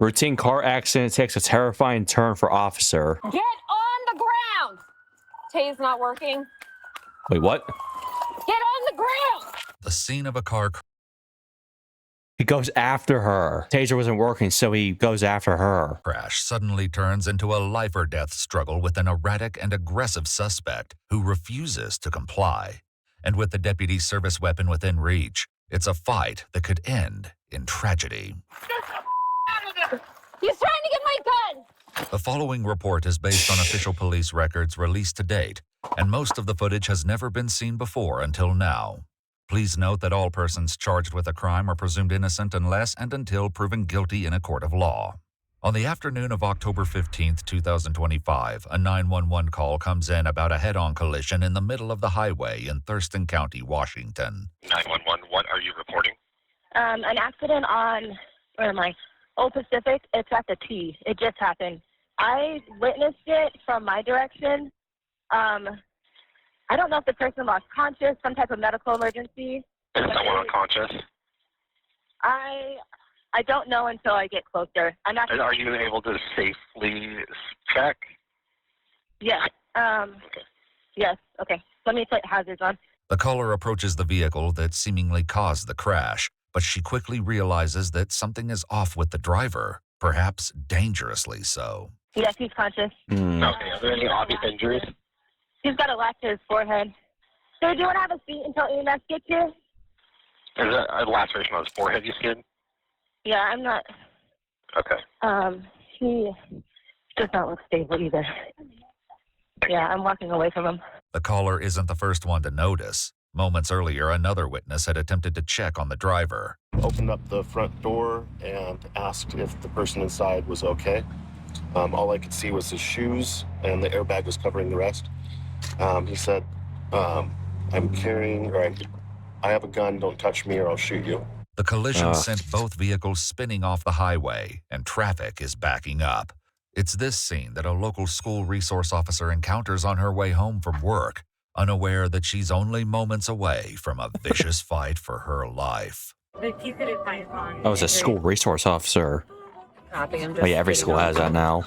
Routine car accident takes a terrifying turn for officer. Get on the ground! Tay's not working. Wait, what? Get on the ground! The scene of a car He goes after her. Taser wasn't working, so he goes after her. crash suddenly turns into a life or death struggle with an erratic and aggressive suspect who refuses to comply. And with the deputy's service weapon within reach, it's a fight that could end in tragedy. He's trying to get my gun! The following report is based on official police records released to date, and most of the footage has never been seen before until now. Please note that all persons charged with a crime are presumed innocent unless and until proven guilty in a court of law. On the afternoon of October 15, 2025, a 911 call comes in about a head-on collision in the middle of the highway in Thurston County, Washington. 911, what are you reporting? An accident on, where am I? Old Pacific. It's at the T. It just happened. I witnessed it from my direction. I don't know if the person lost conscious, some type of medical emergency. Is someone unconscious? I don't know until I get closer. I'm not. Are you able to safely check? Yes. Okay. Yes. Okay. Let me put hazards on. The caller approaches the vehicle that seemingly caused the crash, but she quickly realizes that something is off with the driver, perhaps dangerously so. Yes, he's conscious. Okay. Are there any obvious injuries? He's got a lash to his forehead. Sir, do you want to have a seat until EMS gets here? Is that a laceration on his forehead you skid? Yeah, I'm not. Okay. He does not look stable either. Yeah, I'm walking away from him. The caller isn't the first one to notice. Moments earlier, another witness had attempted to check on the driver. Opened up the front door and asked if the person inside was okay. All I could see was his shoes, and the airbag was covering the rest. He said, I'm carrying, or I have a gun, don't touch me or I'll shoot you. The collision sent both vehicles spinning off the highway, and traffic is backing up. It's this scene that a local school resource officer encounters on her way home from work, unaware that she's only moments away from a vicious fight for her life. I was a school resource officer. Oh yeah, every school has that now.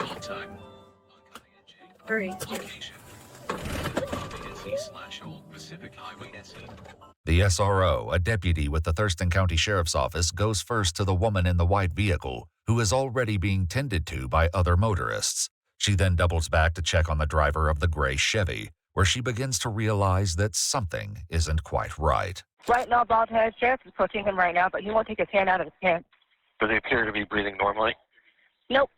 The SRO, a deputy with the Thurston County Sheriff's Office, goes first to the woman in the white vehicle, who is already being tended to by other motorists. She then doubles back to check on the driver of the gray Chevy, where she begins to realize that something isn't quite right. Right now, bald-headed sheriff is approaching him right now, but he won't take his hand out of his pants. Does he appear to be breathing normally? Nope.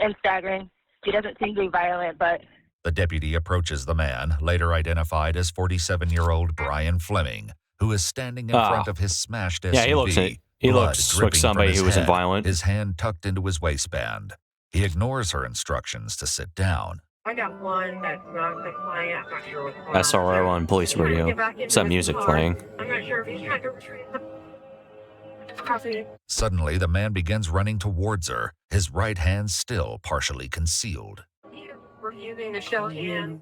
And staggering. He doesn't seem to be violent, but... The deputy approaches the man, later identified as 47-year-old Brian Fleming, who is standing in front of his smashed SUV. Yeah, he looks like somebody who wasn't violent. His hand tucked into his waistband. He ignores her instructions to sit down. I got one that's not compliant. I'm not sure what's going on. SRO on police radio. Some music playing. I'm not sure if he's trying to retrieve them. Copy. Suddenly, the man begins running towards her, his right hand still partially concealed. We're using the shell hand.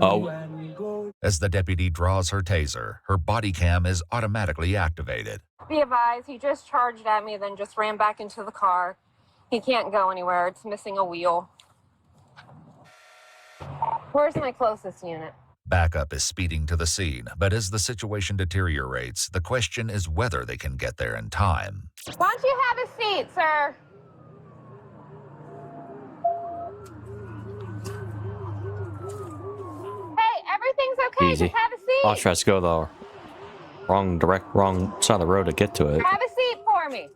Oh. As the deputy draws her taser, her body cam is automatically activated. Be advised, he just charged at me, then just ran back into the car. He can't go anywhere. It's missing a wheel. Where's my closest unit? Backup is speeding to the scene, but as the situation deteriorates, the question is whether they can get there in time. Why don't you have a seat, sir? Hey, everything's okay. Easy. Just have a seat. I'll try to go the wrong side of the road to get to it. Have a seat for me.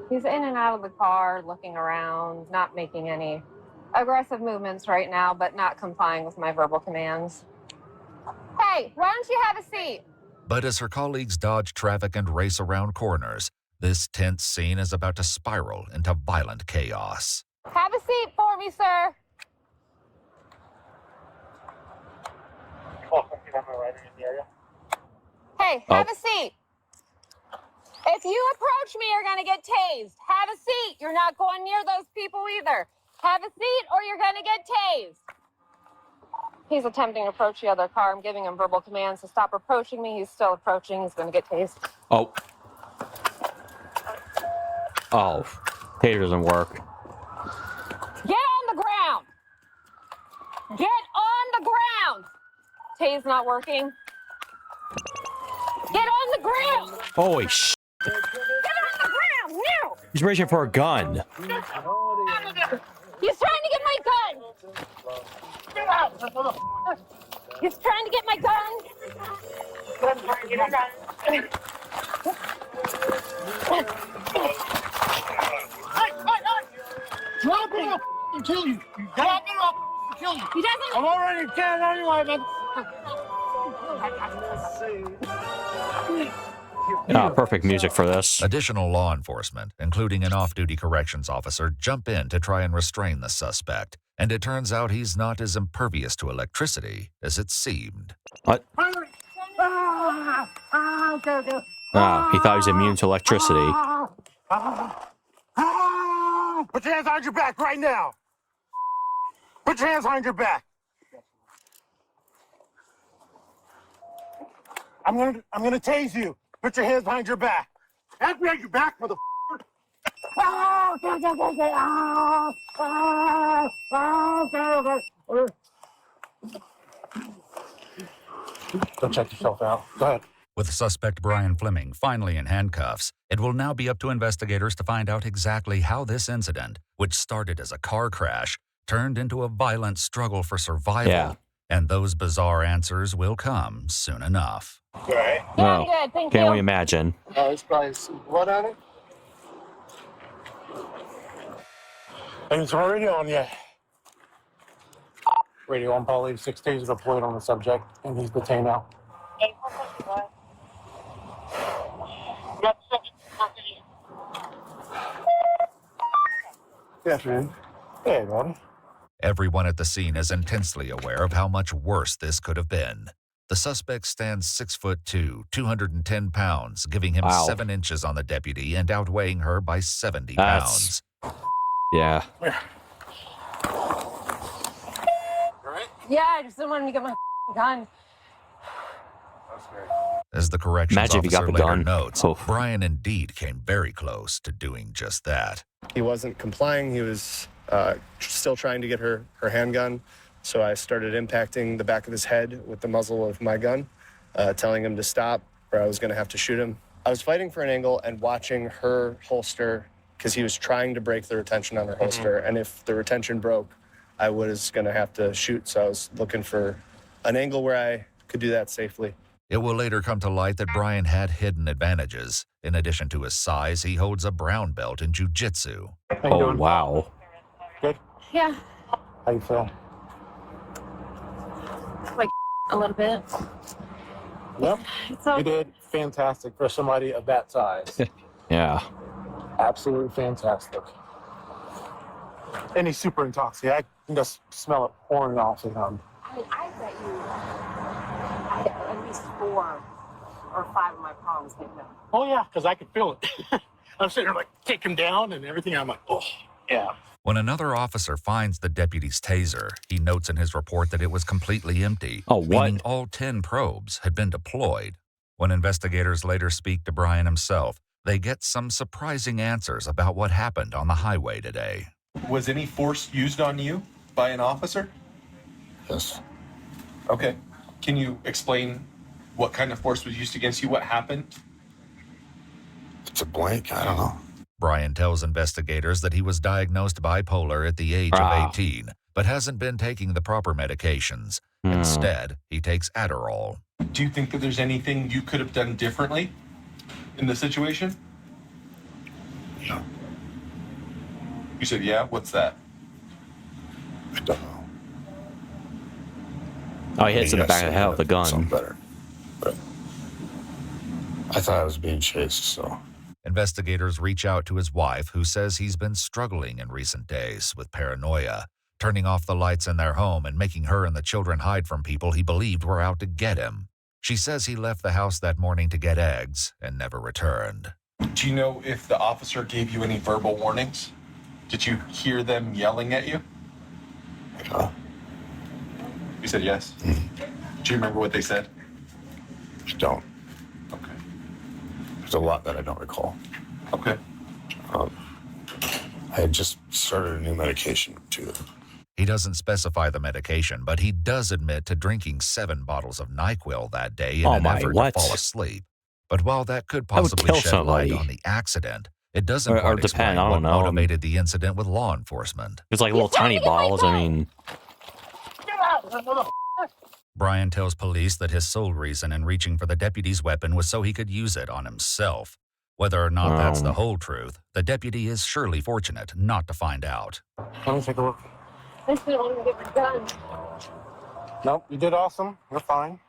He's in and out of the car, looking around, not making any aggressive movements right now, but not complying with my verbal commands. Hey, why don't you have a seat? But as her colleagues dodge traffic and race around corners, this tense scene is about to spiral into violent chaos. Have a seat for me, sir. Hey, have a seat. If you approach me, you're going to get tased. Have a seat. You're not going near those people either. Have a seat or you're gonna get tased. He's attempting to approach the other car. I'm giving him verbal commands to stop approaching me. He's still approaching. He's gonna get tased. Oh. Oh. Taser doesn't work. Get on the ground! Get on the ground! Tase not working. Get on the ground! Holy sh! Get on the ground now! He's reaching for a gun. He's trying to get my gun! He's trying to get my gun! Drop it up and kill you. Drop it up and kill you. He doesn't. I'm already dead anyway, man. Perfect music for this. Additional law enforcement, including an off-duty corrections officer, jump in to try and restrain the suspect. And it turns out he's not as impervious to electricity as it seemed. What? Okay. Oh, he thought he was immune to electricity. Put your hands on your back right now. Put your hands on your back. I'm gonna tase you. Put your hands behind your back. Hands behind your back, motherfucker. Go check yourself out. Go ahead. With suspect Brian Fleming finally in handcuffs, it will now be up to investigators to find out exactly how this incident, which started as a car crash, turned into a violent struggle for survival. Yeah. And those bizarre answers will come soon enough. All right. Yeah, I'm No. good. Thank Can't you. only imagine. There's probably some blood on it. And it's already on you. Radio on Paul 86 taser deployed on the subject, and he's detained now. Good afternoon. Hey, buddy. Everyone at the scene is intensely aware of how much worse this could have been. The suspect stands 6'2", 210 pounds, giving him Wow. 7 inches on the deputy and outweighing her by 70 That's- pounds. Yeah. All right? Yeah, I just didn't want him to get my gun. That's great. As the corrections Imagine if he got officer the later gun. notes, Oh. Brian indeed came very close to doing just that. He wasn't complying. He was still trying to get her handgun. So I started impacting the back of his head with the muzzle of my gun, telling him to stop or I was going to have to shoot him. I was fighting for an angle and watching her holster because he was trying to break the retention on her holster. And if the retention broke, I was going to have to shoot. So I was looking for an angle where I could do that safely. It will later come to light that Brian had hidden advantages. In addition to his size, he holds a brown belt in jiu-jitsu. How you Oh, doing? wow. Good? Yeah, How you feel? a little bit. Yep. It's You okay. did fantastic for somebody of that size. Yeah. Absolutely fantastic. And he's super intoxicated. I can just smell it pouring off of him. I mean, I bet you I had at least 4 or 5 of my palms hit him. Oh, yeah, because I could feel it. I'm sitting there like, take him down and everything. I'm like, oh, yeah. When another officer finds the deputy's taser, he notes in his report that it was completely empty, Oh, what? meaning all 10 probes had been deployed. When investigators later speak to Brian himself, they get some surprising answers about what happened on the highway today. Was any force used on you by an officer? Yes. Okay. Can you explain what kind of force was used against you? What happened? It's a blank. I don't know. Brian tells investigators that he was diagnosed bipolar at the age of 18, but hasn't been taking the proper medications. Instead, he takes Adderall. Do you think that there's anything you could have done differently in the situation? Yeah. You said, yeah? What's that? I don't know. Oh, he hits in the back of the head with a gun. Something better. But I thought I was being chased, so. Investigators reach out to his wife, who says he's been struggling in recent days with paranoia, turning off the lights in their home and making her and the children hide from people he believed were out to get him. She says he left the house that morning to get eggs and never returned. Do you know if the officer gave you any verbal warnings? Did you hear them yelling at you? You said yes. Do you remember what they said? I don't. Okay. There's a lot that I don't recall. Okay. I had just started a new medication too. He doesn't specify the medication, but he does admit to drinking 7 bottles of NyQuil that day in an effort to fall asleep. But while that could possibly kill shed light somebody. on the accident, it doesn't Or quite depend, explain I don't what know. motivated the incident with law enforcement. It's like little tiny bottles. I mean, Brian tells police that his sole reason in reaching for the deputy's weapon was so he could use it on himself. Whether or not that's the whole truth, the deputy is surely fortunate not to find out. Let me take a look. I still want to get my gun. Nope, you did awesome. You're fine.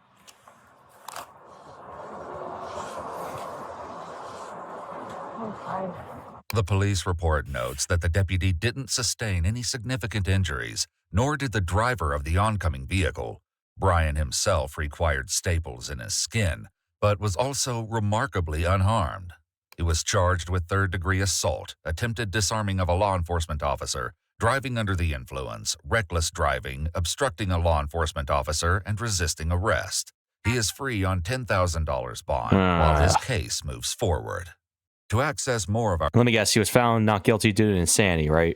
I'm fine. The police report notes that the deputy didn't sustain any significant injuries, nor did the driver of the oncoming vehicle. Brian himself required staples in his skin, but was also remarkably unharmed. He was charged with third-degree assault, attempted disarming of a law enforcement officer, driving under the influence, reckless driving, obstructing a law enforcement officer, and resisting arrest. He is free on $10,000 bond while his case moves forward. To access more of our... let me guess. He was found not guilty due to insanity, right?